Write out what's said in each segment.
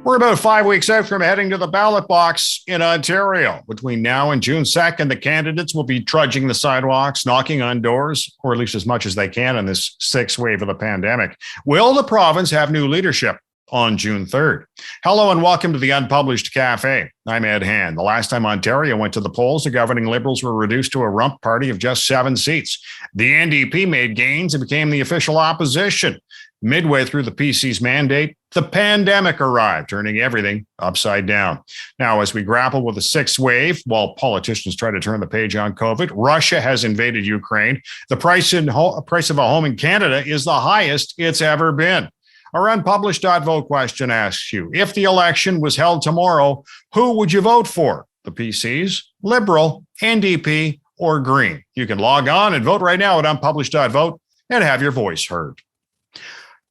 We're about 5 weeks out from heading to the ballot box in Ontario. Between now and June 2nd, the candidates will be trudging the sidewalks, knocking on doors, or at least as much as they can in this sixth wave of the pandemic. Will the province have new leadership on June 3rd? Hello and welcome to the Unpublished Cafe. I'm Ed Hand. The last time Ontario went to the polls, the governing Liberals were reduced to a rump party of just 7 seats. The N.D.P made gains and became the official opposition. Midway through the PC's mandate, the pandemic arrived, turning everything upside down. Now, as we grapple with the sixth wave, while politicians try to turn the page on COVID, Russia has invaded Ukraine. The price of a home in Canada is the highest it's ever been. Our unpublished .vote question asks you, if the election was held tomorrow, who would you vote for? The PCs, Liberal, N.D.P, or Green? You can log on and vote right now at unpublished.vote and have your voice heard.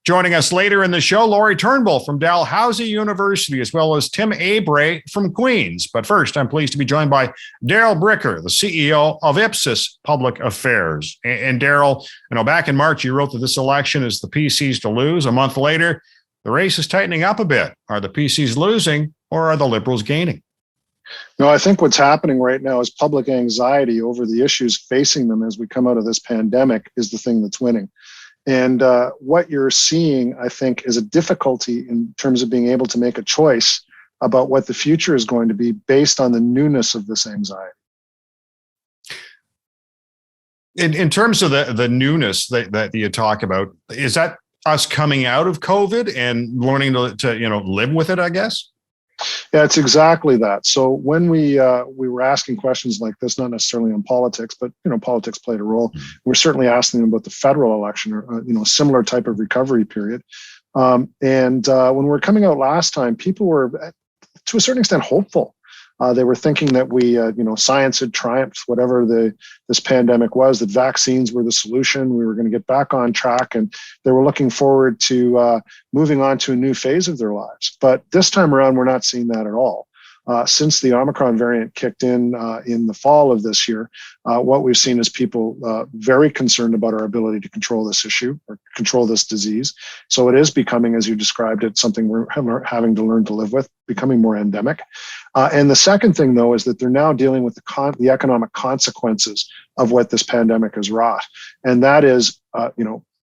Joining us later in the show, Laurie Turnbull from Dalhousie University, as well as Tim Abray from Queens. But first, I'm pleased to be joined by Daryl Bricker, the CEO of Ipsos Public Affairs. And Daryl, back in March, you wrote that this election is the PCs to lose. A month later, the race is tightening up a bit. Are the PCs losing or are the Liberals gaining? No, I think what's happening right now is public anxiety over the issues facing them as we come out of this pandemic is the thing that's winning. And what you're seeing, I think, is a difficulty in terms of being able to make a choice about what the future is going to be based on the newness of this anxiety. In terms of the newness that you talk about, is that us coming out of COVID and learning to live with it, I guess? Yeah, it's exactly that. So when we were asking questions like this, not necessarily on politics, but politics played a role. We're certainly asking them about the federal election or a similar type of recovery period. And when we were coming out last time, people were to a certain extent hopeful. They were thinking that science had triumphed, whatever this pandemic was, that vaccines were the solution. We were going to get back on track, and they were looking forward to moving on to a new phase of their lives. But this time around, we're not seeing that at all. Since the Omicron variant kicked in the fall of this year, what we've seen is people very concerned about our ability to control this issue or control this disease. So it is becoming, as you described it, something we're having to learn to live with, becoming more endemic. And the second thing, though, is that they're now dealing with the economic consequences of what this pandemic has wrought. And that is,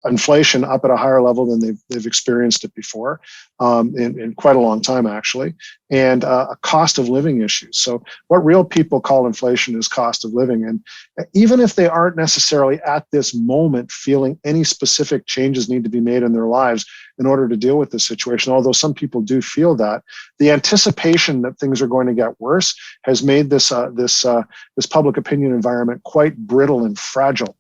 inflation up at a higher level than they've experienced it before in quite a long time, actually, and a cost of living issues. So what real people call inflation is cost of living. And even if they aren't necessarily at this moment feeling any specific changes need to be made in their lives in order to deal with this situation, although some people do feel that, the anticipation that things are going to get worse has made this public opinion environment quite brittle and fragile.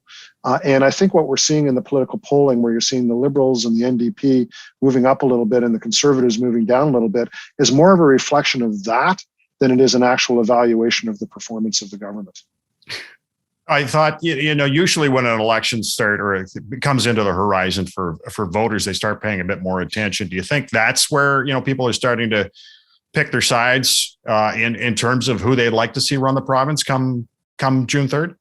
And I think what we're seeing in the political polling, where you're seeing the Liberals and the N.D.P moving up a little bit and the Conservatives moving down a little bit, is more of a reflection of that than it is an actual evaluation of the performance of the government. I thought, usually when an election starts or it comes into the horizon for voters, they start paying a bit more attention. Do you think that's where, people are starting to pick their sides in terms of who they'd like to see run the province come June 3rd?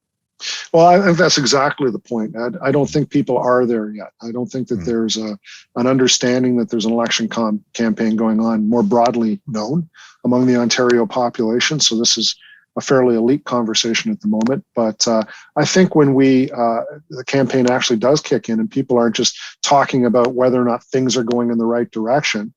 Well, I think that's exactly the point, Ed. I don't think people are there yet. I don't think that there's an understanding that there's an election campaign going on more broadly known among the Ontario population. So this is a fairly elite conversation at the moment. But I think when the campaign actually does kick in and people aren't just talking about whether or not things are going in the right direction,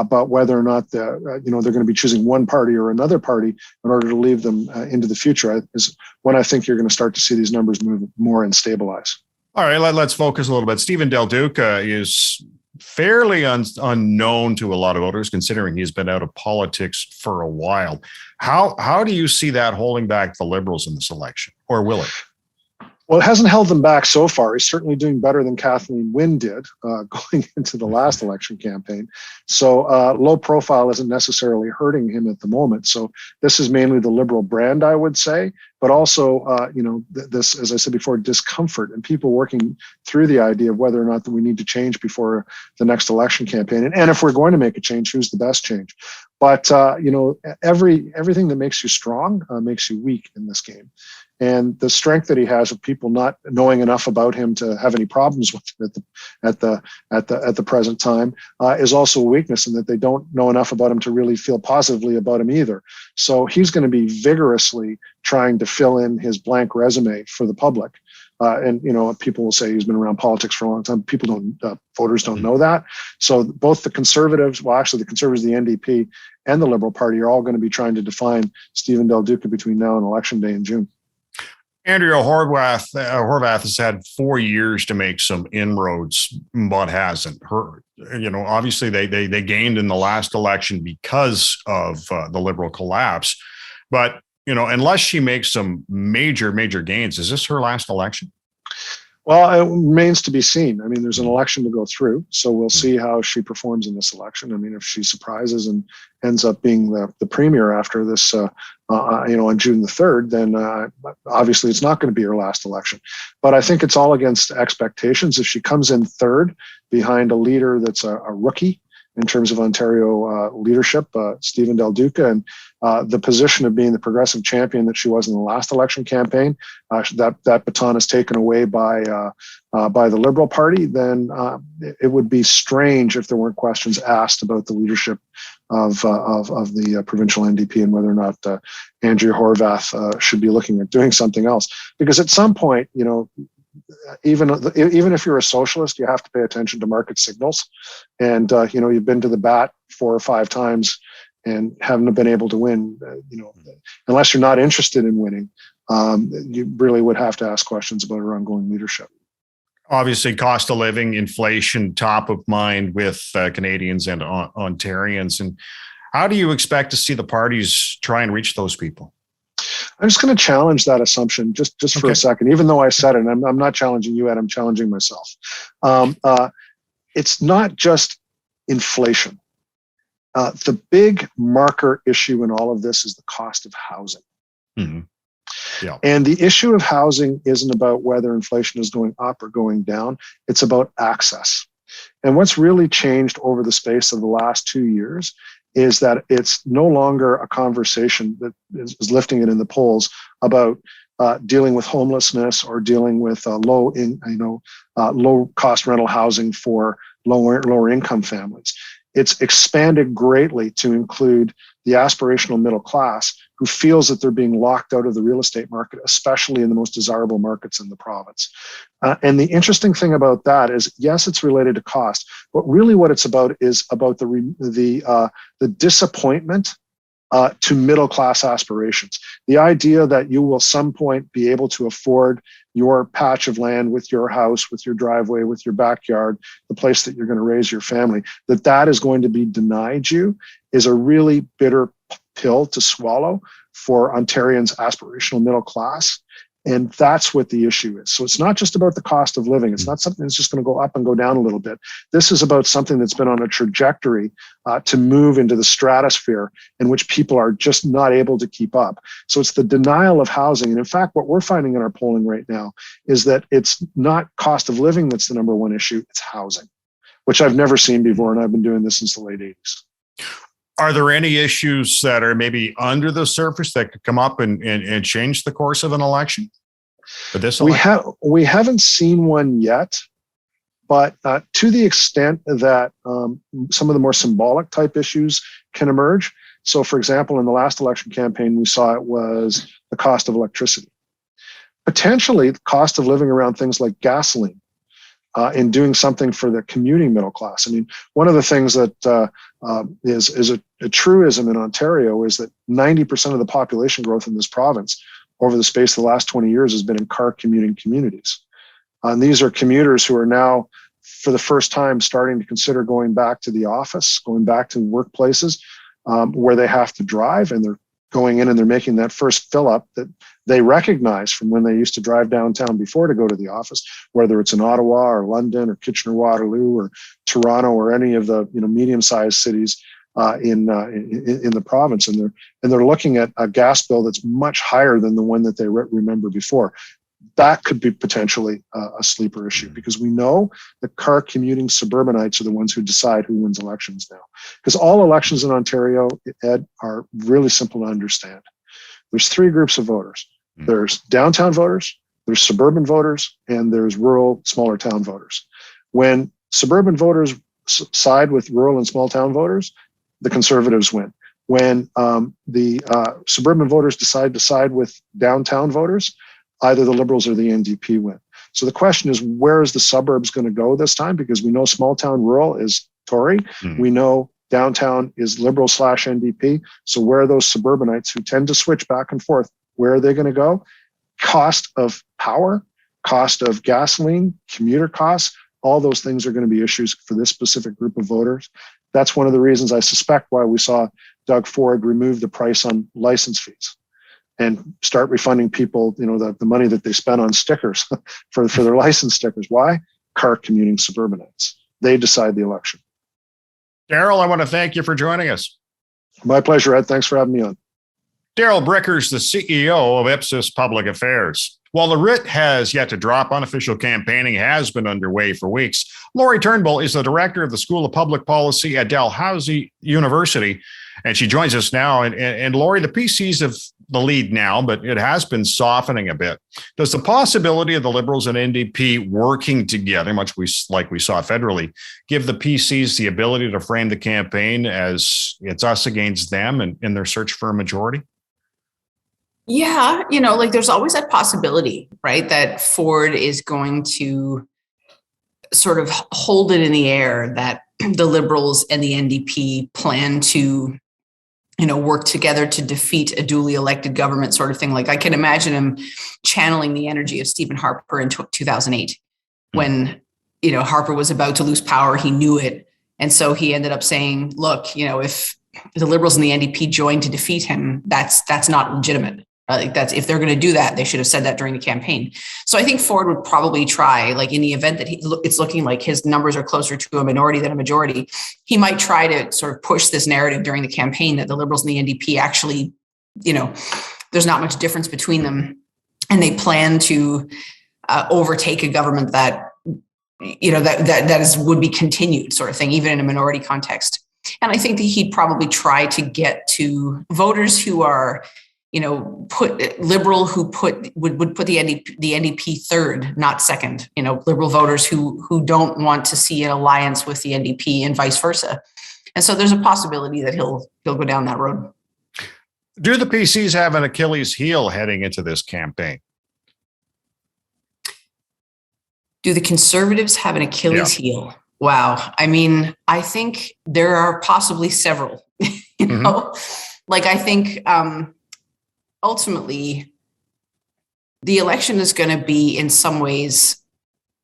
but whether or not they're going to be choosing one party or another party in order to leave them into the future is when I think you're going to start to see these numbers move more and stabilize. All right, let's focus a little bit. Stephen Del Duca is fairly unknown to a lot of voters, considering he's been out of politics for a while. How do you see that holding back the Liberals in this election, or will it? Well, it hasn't held them back so far. He's certainly doing better than Kathleen Wynne did going into the last election campaign. So low profile isn't necessarily hurting him at the moment. So this is mainly the Liberal brand, I would say, but also, this, as I said before, discomfort and people working through the idea of whether or not that we need to change before the next election campaign. And if we're going to make a change, who's the best change? But, everything that makes you strong makes you weak in this game. and the strength that he has of people not knowing enough about him to have any problems with him at the present time is also a weakness, in that they don't know enough about him to really feel positively about him either. So he's going to be vigorously trying to fill in his blank resume for the public. And people will say he's been around politics for a long time. Voters don't know that. So both the Conservatives, the Conservatives, the N.D.P, and the Liberal Party are all going to be trying to define Stephen Del Duca between now and Election Day in June. Andrea Horwath has had 4 years to make some inroads, but hasn't. Obviously they gained in the last election because of the Liberal collapse, but unless she makes some major gains, is this her last election? Well, it remains to be seen. I mean, there's an election to go through, so we'll see how she performs in this election. I mean, if she surprises and ends up being the premier after this, on June the 3rd, then obviously it's not going to be her last election. But I think it's all against expectations. If she comes in third behind a leader that's a rookie in terms of Ontario leadership, Stephen Del Duca, and the position of being the progressive champion that she was in the last election campaign, that baton is taken away by the Liberal Party, then it would be strange if there weren't questions asked about the leadership of the provincial N.D.P and whether or not Andrea Horwath should be looking at doing something else. Because at some point, even if you're a socialist, you have to pay attention to market signals. And you've been to the bat 4 or 5 times and haven't been able to win. Unless you're not interested in winning, you really would have to ask questions about her ongoing leadership. Obviously, cost of living, inflation, top of mind with Canadians and Ontarians. And how do you expect to see the parties try and reach those people? I'm just going to challenge that assumption just for a second, even though I said it. And I'm not challenging you, Ed. I'm challenging myself. It's not just inflation. The big marker issue in all of this is the cost of housing. Mm-hmm. Yeah. And the issue of housing isn't about whether inflation is going up or going down. It's about access. And what's really changed over the space of the last 2 years is that it's no longer a conversation that is lifting it in the polls about dealing with homelessness or dealing with low cost rental housing for lower income families. It's expanded greatly to include the aspirational middle class who feels that they're being locked out of the real estate market, especially in the most desirable markets in the province. And the interesting thing about that is, yes, it's related to cost, but really what it's about is about the disappointment to middle class aspirations. The idea that you will some point be able to afford your patch of land with your house, with your driveway, with your backyard, the place that you're going to raise your family, that is going to be denied you is a really bitter pill to swallow for Ontarians' aspirational middle class. And that's what the issue is. So it's not just about the cost of living. It's not something that's just going to go up and go down a little bit. This is about something that's been on a trajectory to move into the stratosphere in which people are just not able to keep up. So it's the denial of housing. And in fact, what we're finding in our polling right now is that it's not cost of living that's the number one issue, it's housing, which I've never seen before. And I've been doing this since the late 80s. Are there any issues that are maybe under the surface that could come up and change the course of an election? For this election? We haven't seen one yet, but to the extent that some of the more symbolic type issues can emerge. So, for example, in the last election campaign, we saw it was the cost of electricity. Potentially, the cost of living around things like gasoline. In doing something for the commuting middle class. I mean, one of the things that is a truism in Ontario is that 90% of the population growth in this province over the space of the last 20 years has been in car commuting communities. And these are commuters who are now, for the first time, starting to consider going back to the office, going back to workplaces where they have to drive, and they're going in and they're making that first fill up that they recognize from when they used to drive downtown before to go to the office, whether it's in Ottawa or London or Kitchener-Waterloo or Toronto or any of the medium-sized cities in the province, and they're looking at a gas bill that's much higher than the one that they remember before. That could be potentially a sleeper issue, because we know that car commuting suburbanites are the ones who decide who wins elections now. Because all elections in Ontario, Ed, are really simple to understand. There's 3 groups of voters. There's downtown voters, there's suburban voters, and there's rural, smaller town voters. When suburban voters side with rural and small town voters, the Conservatives win. When the suburban voters decide to side with downtown voters, either the Liberals or the N.D.P win. So the question is, where is the suburbs going to go this time? Because we know small town rural is Tory. We know downtown is Liberal / N.D.P. So where are those suburbanites who tend to switch back and forth? Where are they going to go? Cost of power, cost of gasoline, commuter costs, all those things are going to be issues for this specific group of voters. That's one of the reasons I suspect why we saw Doug Ford remove the price on license fees and start refunding people, the money that they spent on stickers for their license stickers. Why? Car commuting suburbanites. They decide the election. Daryl, I want to thank you for joining us. My pleasure, Ed. Thanks for having me on. Daryl Brickers, the CEO of Ipsos Public Affairs. While the writ has yet to drop, unofficial campaigning has been underway for weeks. Lori Turnbull is the director of the School of Public Policy at Dalhousie University, and she joins us now. And Lori, the PCs have the lead now, but it has been softening a bit. Does the possibility of the Liberals and N.D.P working together, much like we saw federally, give the PCs the ability to frame the campaign as it's us against them in their search for a majority? Yeah, there's always that possibility, right? That Ford is going to sort of hold it in the air that the Liberals and the N.D.P plan to, work together to defeat a duly elected government sort of thing. Like I can imagine him channeling the energy of Stephen Harper in 2008 when, Harper was about to lose power. He knew it. And so he ended up saying, look, if the Liberals and the N.D.P join to defeat him, that's not legitimate. That's if they're going to do that, they should have said that during the campaign. So I think Ford would probably try, like in the event that it's looking like his numbers are closer to a minority than a majority, he might try to sort of push this narrative during the campaign that the Liberals and the N.D.P actually, there's not much difference between them, and they plan to overtake a government that would be continued sort of thing, even in a minority context. And I think that he'd probably try to get to voters who are liberal, who would put the N.D.P third, not second. Liberal voters who don't want to see an alliance with the N.D.P and vice versa. And so there's a possibility that he'll go down that road. Do the PCs have an Achilles heel heading into this campaign? Do the Conservatives have an Achilles heel? Wow. I mean, I think there are possibly several. I think. Ultimately, the election is going to be in some ways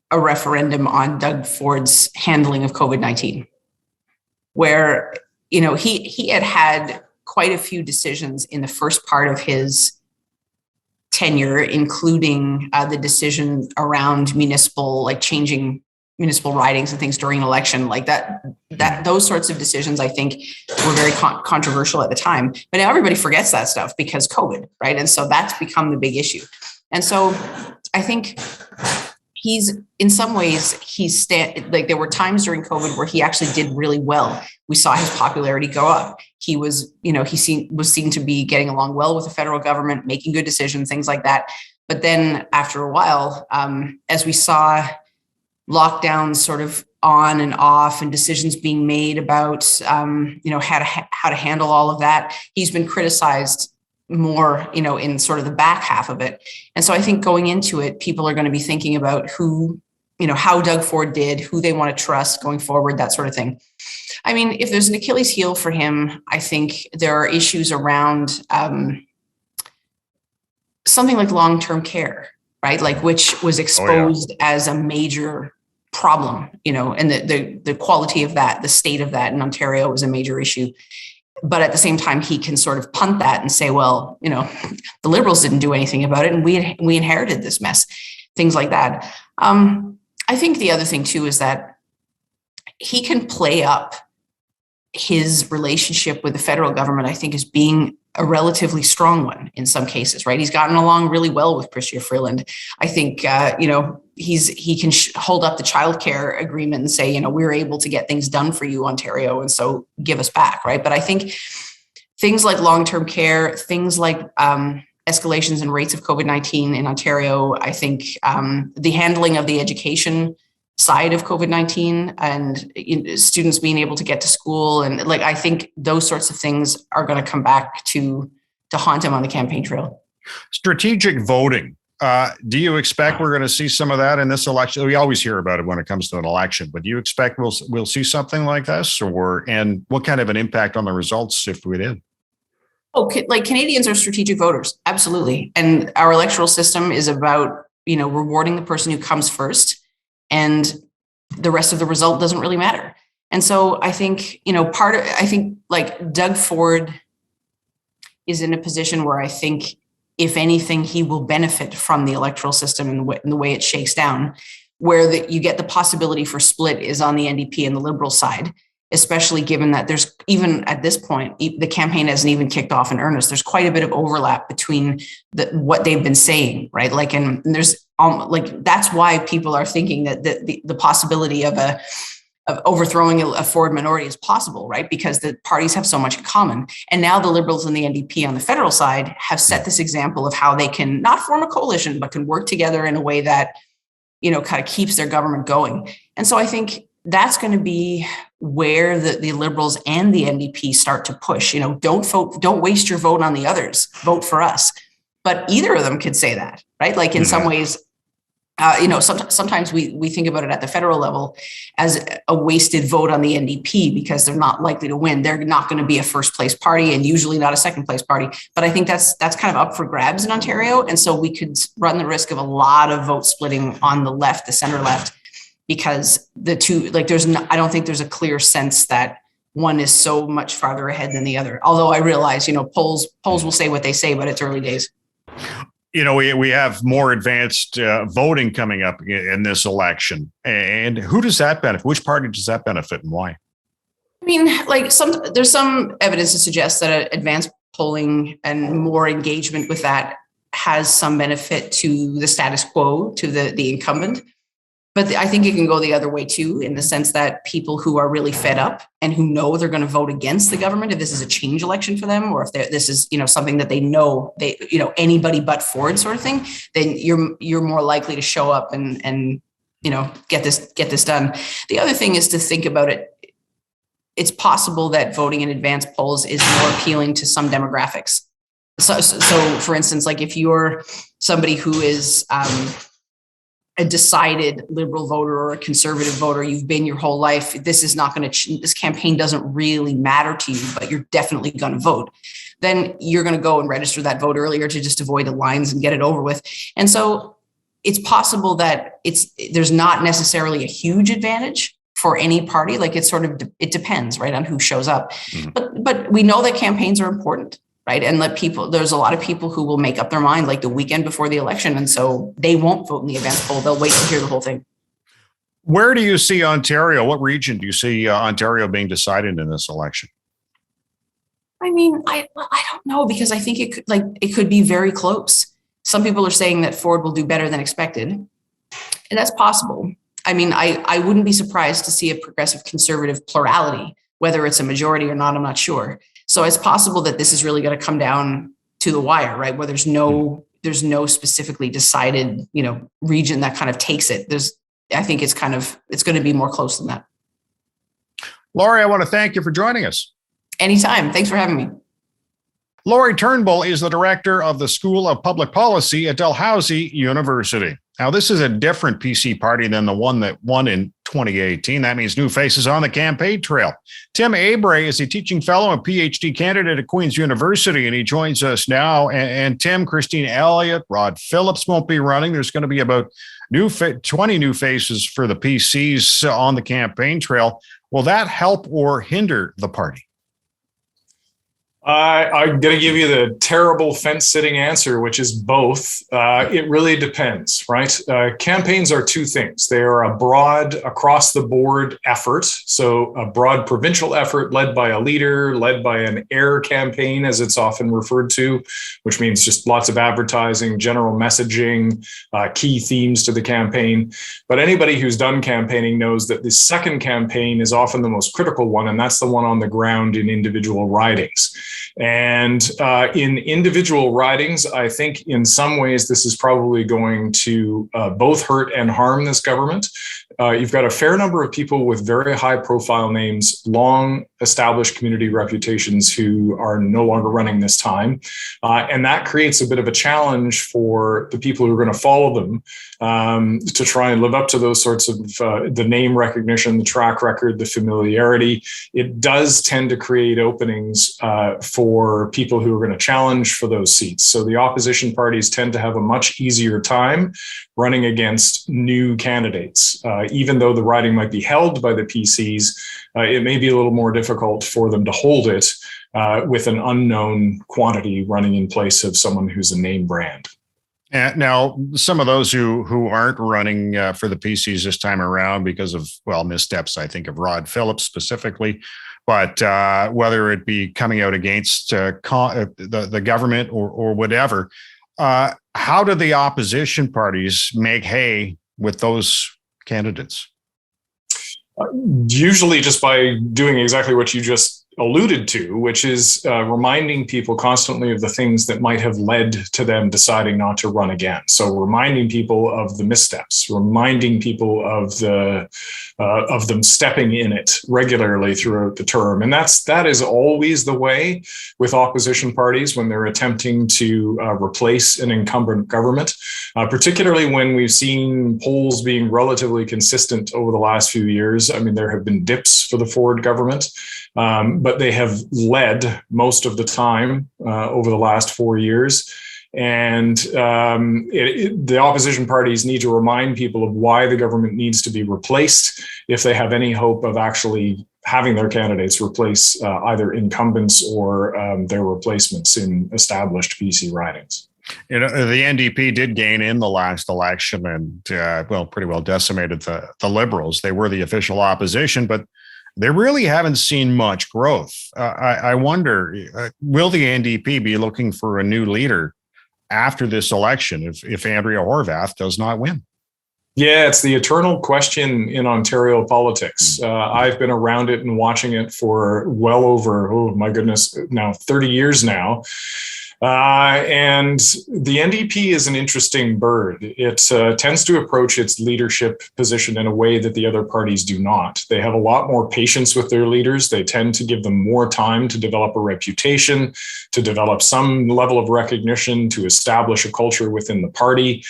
a referendum on Doug Ford's handling of COVID-19, where, he had quite a few decisions in the first part of his tenure, including the decision around changing municipal ridings and things during an election like that those sorts of decisions, I think, were very controversial at the time. But now everybody forgets that stuff because COVID, right? And so that's become the big issue. And so I think in some ways, there were times during COVID where he actually did really well. We saw his popularity go up. He was, was seen to be getting along well with the federal government, making good decisions, things like that. But then after a while, as we saw lockdowns sort of on and off and decisions being made about, how to handle all of that, he's been criticized more, in sort of the back half of it. And so I think going into it, people are going to be thinking about who, how Doug Ford did, who they want to trust going forward, that sort of thing. I mean, if there's an Achilles heel for him, I think there are issues around something like long-term care, right? Which was exposed as a major problem, and the quality of that, the state of that in Ontario was a major issue. But at the same time, he can sort of punt that and say, well, the Liberals didn't do anything about it, and we inherited this mess, things like that. I think the other thing too is that he can play up his relationship with the federal government, I think, as being a relatively strong one in some cases, right? He's gotten along really well with Chrystia Freeland. I think, he can hold up the childcare agreement and say, we're able to get things done for you, Ontario, and so give us back, right? But I think things like long-term care, things like escalations in rates of COVID-19 in Ontario. I think the handling of the education side of COVID-19 and students being able to get to school, and like, I think those sorts of things are going to come back to haunt him on the campaign trail. Strategic voting. Do you expect we're going to see some of that in this election? We always hear about it when it comes to an election, but do you expect we'll see something like this, and what kind of an impact on the results if we did? Oh, like, Canadians are strategic voters, absolutely, and our electoral system is about rewarding the person who comes first, and the rest of the result doesn't really matter. And so I think like Doug Ford is in a position where I think, if anything, he will benefit from the electoral system and the way it shakes down, where you get the possibility for split is on the N.D.P and the Liberal side, especially given that there's, even at this point, the campaign hasn't even kicked off in earnest. There's quite a bit of overlap between what they've been saying, right? Like, and there's that's why people are thinking that the possibility of overthrowing a Ford minority is possible, right? Because the parties have so much in common. And now the Liberals and the N.D.P on the federal side have set this example of how they can not form a coalition, but can work together in a way that, kind of keeps their government going. And so I think that's going to be where the Liberals and the N.D.P start to push, don't waste your vote on the others, vote for us. But either of them could say that, right? Like, in some ways, sometimes we think about it at the federal level as a wasted vote on the N.D.P because they're not likely to win. They're not going to be a first place party and usually not a second place party. But I think that's kind of up for grabs in Ontario. And so we could run the risk of a lot of vote splitting on the left, the center left, because the two, like, I don't think there's a clear sense that one is so much farther ahead than the other. Although I realize, polls will say what they say, but it's early days. We have more advanced voting coming up in this election. And who does that benefit? Which party does that benefit, and why? I mean, like, there's some evidence to suggest that advanced polling and more engagement with that has some benefit to the status quo, to the incumbent. But I think it can go the other way too, in the sense that people who are really fed up and who know they're going to vote against the government if this is a change election for them, or if this is something that they know anybody but Ford sort of thing, then you're more likely to show up and get this done. The other thing is to think about it. It's possible that voting in advanced polls is more appealing to some demographics. So for instance, like, if you're somebody who is a decided Liberal voter or a conservative voter, you've been your whole life, this is not going to, this campaign doesn't really matter to you, but you're definitely going to vote, then you're going to go and register that vote earlier to just avoid the lines and get it over with. And so it's possible that there's not necessarily a huge advantage for any party. Like, it depends, right, on who shows up. Mm-hmm. But we know that campaigns are important. Right. And there's a lot of people who will make up their mind like the weekend before the election. And so they won't vote in the advance poll. They'll wait to hear the whole thing. Where do you see Ontario? What region do you see Ontario being decided in this election? I mean, I don't know, because I think it could be very close. Some people are saying that Ford will do better than expected. And that's possible. I mean, I wouldn't be surprised to see a progressive conservative plurality, whether it's a majority or not, I'm not sure. So it's possible that this is really going to come down to the wire, right? Where there's no specifically decided, region that kind of takes it. I think it's going to be more close than that. Laurie, I want to thank you for joining us. Anytime. Thanks for having me. Laurie Turnbull is the director of the School of Public Policy at Dalhousie University. Now, this is a different PC party than the one that won in 2018. That means new faces on the campaign trail. Tim Abrey is a teaching fellow and PhD candidate at Queen's University, and he joins us now. And Tim, Christine Elliott, Rod Phillips won't be running. There's going to be about 20 new faces for the PCs on the campaign trail. Will that help or hinder the party? I'm going to give you the terrible fence-sitting answer, which is both. It really depends, right? Campaigns are two things. They are a broad, across-the-board effort. So a broad provincial effort led by a leader, led by an AIR campaign, as it's often referred to, which means just lots of advertising, general messaging, key themes to the campaign. But anybody who's done campaigning knows that the second campaign is often the most critical one, and that's the one on the ground in individual ridings. And in individual ridings, I think in some ways this is probably going to both hurt and harm this government. You've got a fair number of people with very high profile names, long established community reputations who are no longer running this time. And that creates a bit of a challenge for the people who are going to follow them to try and live up to those sorts of the name recognition, the track record, the familiarity. It does tend to create openings for people who are going to challenge for those seats. So the opposition parties tend to have a much easier time running against new candidates. Even though the riding might be held by the PCs, it may be a little more difficult for them to hold it with an unknown quantity running in place of someone who's a name brand. Now, some of those who aren't running for the PCs this time around because of, well, missteps, I think of Rod Phillips specifically, but whether it be coming out against the government or whatever, how do the opposition parties make hay with those candidates? Usually just by doing exactly what you just alluded to, which is reminding people constantly of the things that might have led to them deciding not to run again. So reminding people of the missteps, reminding people of them stepping in it regularly throughout the term. And that is always the way with opposition parties when they're attempting to replace an incumbent government, particularly when we've seen polls being relatively consistent over the last few years. I mean, there have been dips for the Ford government, but they have led most of the time over the last 4 years. And the opposition parties need to remind people of why the government needs to be replaced if they have any hope of actually having their candidates replace either incumbents or their replacements in established PC ridings. You know, the N.D.P did gain in the last election and, pretty well decimated the Liberals. They were the official opposition, but they really haven't seen much growth. I wonder, will the N.D.P be looking for a new leader after this election if Andrea Horwath does not win? Yeah, it's the eternal question in Ontario politics. I've been around it and watching it for well over, now 30 years now. And the N.D.P is an interesting bird. It tends to approach its leadership position in a way that the other parties do not. They have a lot more patience with their leaders. They tend to give them more time to develop a reputation, to develop some level of recognition, to establish a culture within the party.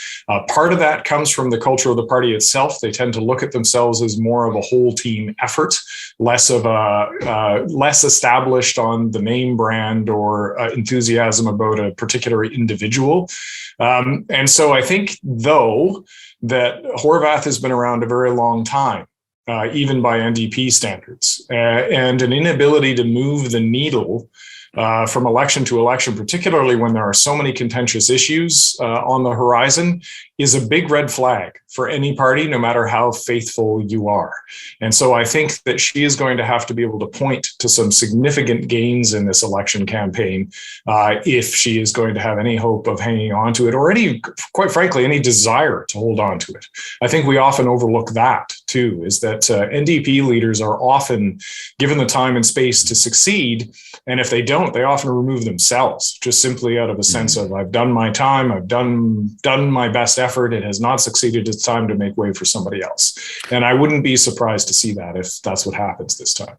Part of that comes from the culture of the party itself. They tend to look at themselves as more of a whole team effort, less established on the name brand or enthusiasm about a particular individual. And so I think, though, that Horwath has been around a very long time, even by N.D.P standards, and an inability to move the needle from election to election, particularly when there are so many contentious issues on the horizon, is a big red flag for any party, no matter how faithful you are. And so I think that she is going to have to be able to point to some significant gains in this election campaign if she is going to have any hope of hanging on to it, or quite frankly, any desire to hold on to it. I think we often overlook that too, is that N.D.P leaders are often given the time and space to succeed. And if they don't, they often remove themselves, just simply out of a sense of, I've done my time, I've done my best effort, it has not succeeded, it's time to make way for somebody else. And I wouldn't be surprised to see that if that's what happens this time.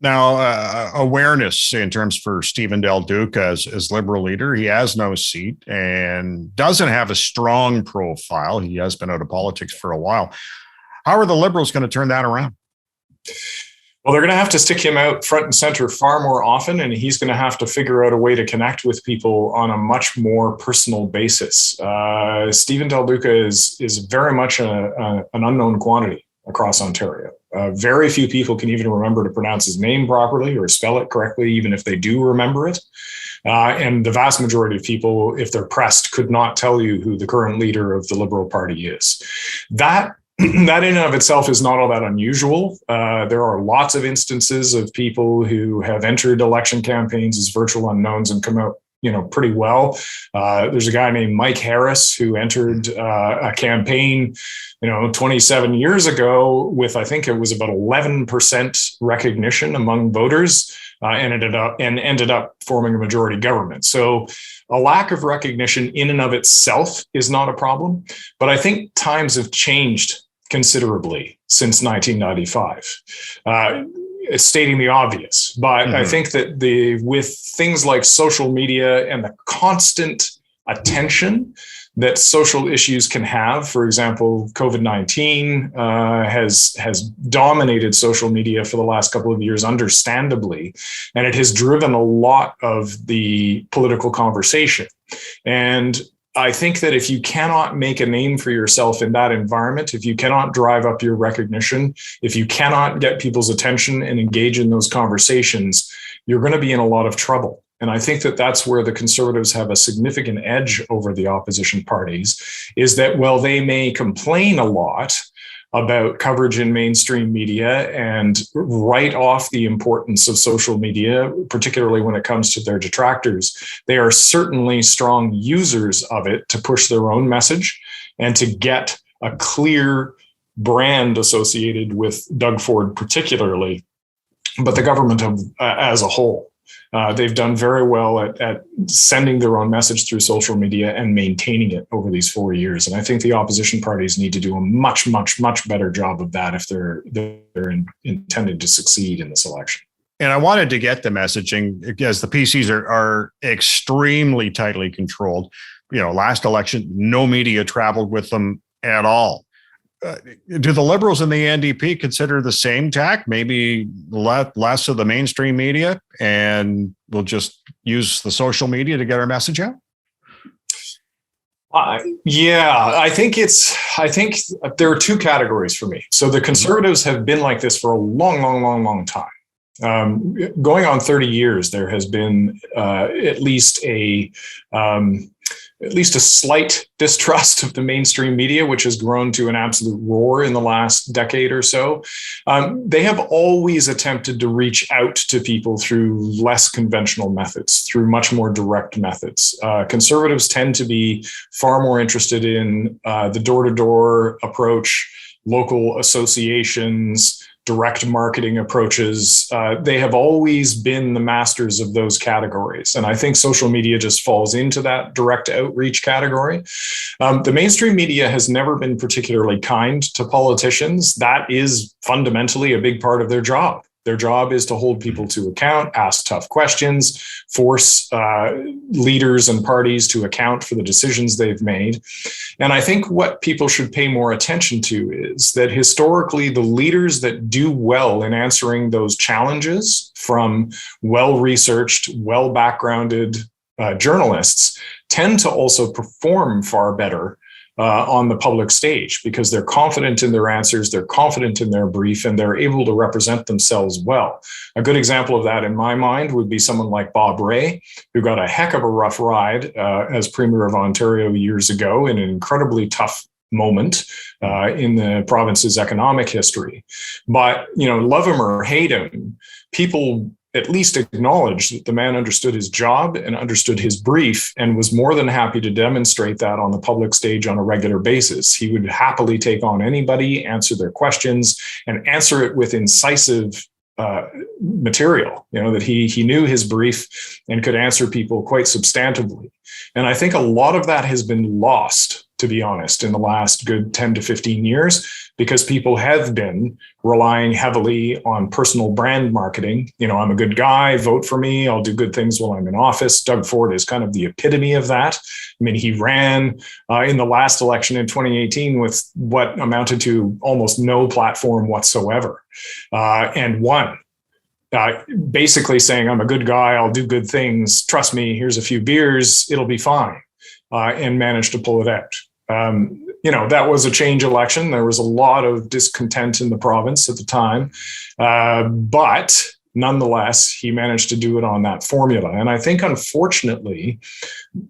Now, awareness in terms for Stephen Del Duca as Liberal leader, he has no seat and doesn't have a strong profile. He has been out of politics for a while. How are the Liberals going to turn that around? Well, they're going to have to stick him out front and center far more often, and he's going to have to figure out a way to connect with people on a much more personal basis. Stephen Del Duca is very much an unknown quantity across Ontario. Very few people can even remember to pronounce his name properly or spell it correctly, even if they do remember it. And the vast majority of people, if they're pressed, could not tell you who the current leader of the Liberal Party is. That in and of itself is not all that unusual. There are lots of instances of people who have entered election campaigns as virtual unknowns and come out, pretty well. There's a guy named Mike Harris who entered a campaign, 27 years ago with, I think it was about 11% recognition among voters. and ended up forming a majority government. So a lack of recognition in and of itself is not a problem, but I think times have changed considerably since 1995. It's stating the obvious, but I think that with things like social media and the constant attention that social issues can have, for example, COVID-19 has dominated social media for the last couple of years, understandably, and it has driven a lot of the political conversation. And I think that if you cannot make a name for yourself in that environment, if you cannot drive up your recognition, if you cannot get people's attention and engage in those conversations, you're going to be in a lot of trouble. And I think that that's where the Conservatives have a significant edge over the opposition parties, is that while they may complain a lot about coverage in mainstream media and write off the importance of social media, particularly when it comes to their detractors, they are certainly strong users of it to push their own message and to get a clear brand associated with Doug Ford particularly, but the government as a whole. They've done very well at sending their own message through social media and maintaining it over these 4 years. And I think the opposition parties need to do a much, much, much better job of that if they're intended to succeed in this election. And I wanted to get the messaging because the PCs are extremely tightly controlled. Last election, no media traveled with them at all. Do the Liberals and the N.D.P consider the same tack, maybe less of the mainstream media, and we'll just use the social media to get our message out? I think there are two categories for me. So the Conservatives have been like this for a long, long, long, long time. Going on 30 years, there has been at least a slight distrust of the mainstream media, which has grown to an absolute roar in the last decade or so. They have always attempted to reach out to people through less conventional methods, through much more direct methods. Conservatives tend to be far more interested in the door-to-door approach, local associations, direct marketing approaches. They have always been the masters of those categories. And I think social media just falls into that direct outreach category. The mainstream media has never been particularly kind to politicians. That is fundamentally a big part of their job. Their job is to hold people to account, ask tough questions, force leaders and parties to account for the decisions they've made. And I think what people should pay more attention to is that historically, the leaders that do well in answering those challenges from well-researched, well-backgrounded journalists tend to also perform far better on the public stage because they're confident in their answers, they're confident in their brief, and they're able to represent themselves well. A good example of that in my mind would be someone like Bob Rae, who got a heck of a rough ride as Premier of Ontario years ago in an incredibly tough moment in the province's economic history. But, love him or hate him, people at least acknowledge that the man understood his job and understood his brief and was more than happy to demonstrate that on the public stage on a regular basis. He would happily take on anybody, answer their questions, and answer it with incisive material, that he knew his brief and could answer people quite substantively. And I think a lot of that has been lost, to be honest, in the last good 10 to 15 years, because people have been relying heavily on personal brand marketing. I'm a good guy, vote for me, I'll do good things while I'm in office. Doug Ford is kind of the epitome of that. I mean, he ran in the last election in 2018 with what amounted to almost no platform whatsoever, and won. Basically saying, I'm a good guy, I'll do good things, trust me, here's a few beers, it'll be fine, and managed to pull it out. That was a change election. There was a lot of discontent in the province at the time, but nonetheless, he managed to do it on that formula. And I think, unfortunately,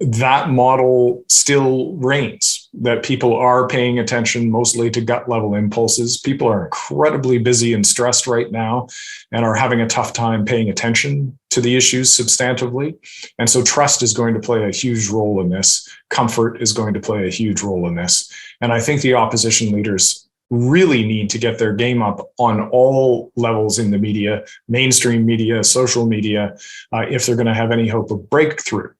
that model still reigns, that people are paying attention mostly to gut level impulses. People are incredibly busy and stressed right now and are having a tough time paying attention to the issues substantively. And so trust is going to play a huge role in this. Comfort is going to play a huge role in this. And I think the opposition leaders really need to get their game up on all levels in the media, mainstream media, social media, if they're going to have any hope of breakthrough.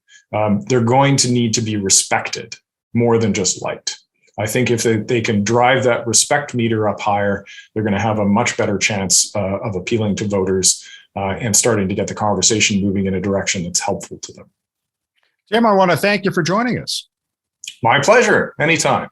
They're going to need to be respected more than just liked. I think if they can drive that respect meter up higher, they're going to have a much better chance of appealing to voters and starting to get the conversation moving in a direction that's helpful to them. Tim, I want to thank you for joining us. My pleasure. Anytime.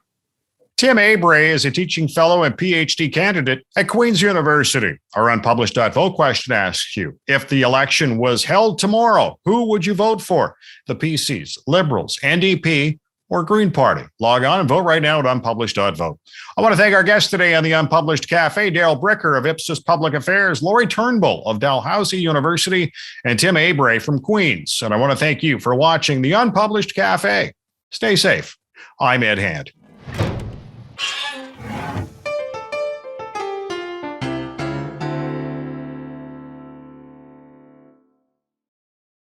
Tim Abray is a teaching fellow and PhD candidate at Queen's University. Our Unpublished.vote question asks you, if the election was held tomorrow, who would you vote for? The PCs, Liberals, N.D.P, or Green Party? Log on and vote right now at Unpublished.vote. I want to thank our guests today on the Unpublished Cafe, Daryl Bricker of Ipsos Public Affairs, Lori Turnbull of Dalhousie University, and Tim Abray from Queen's. And I want to thank you for watching the Unpublished Cafe. Stay safe. I'm Ed Hand.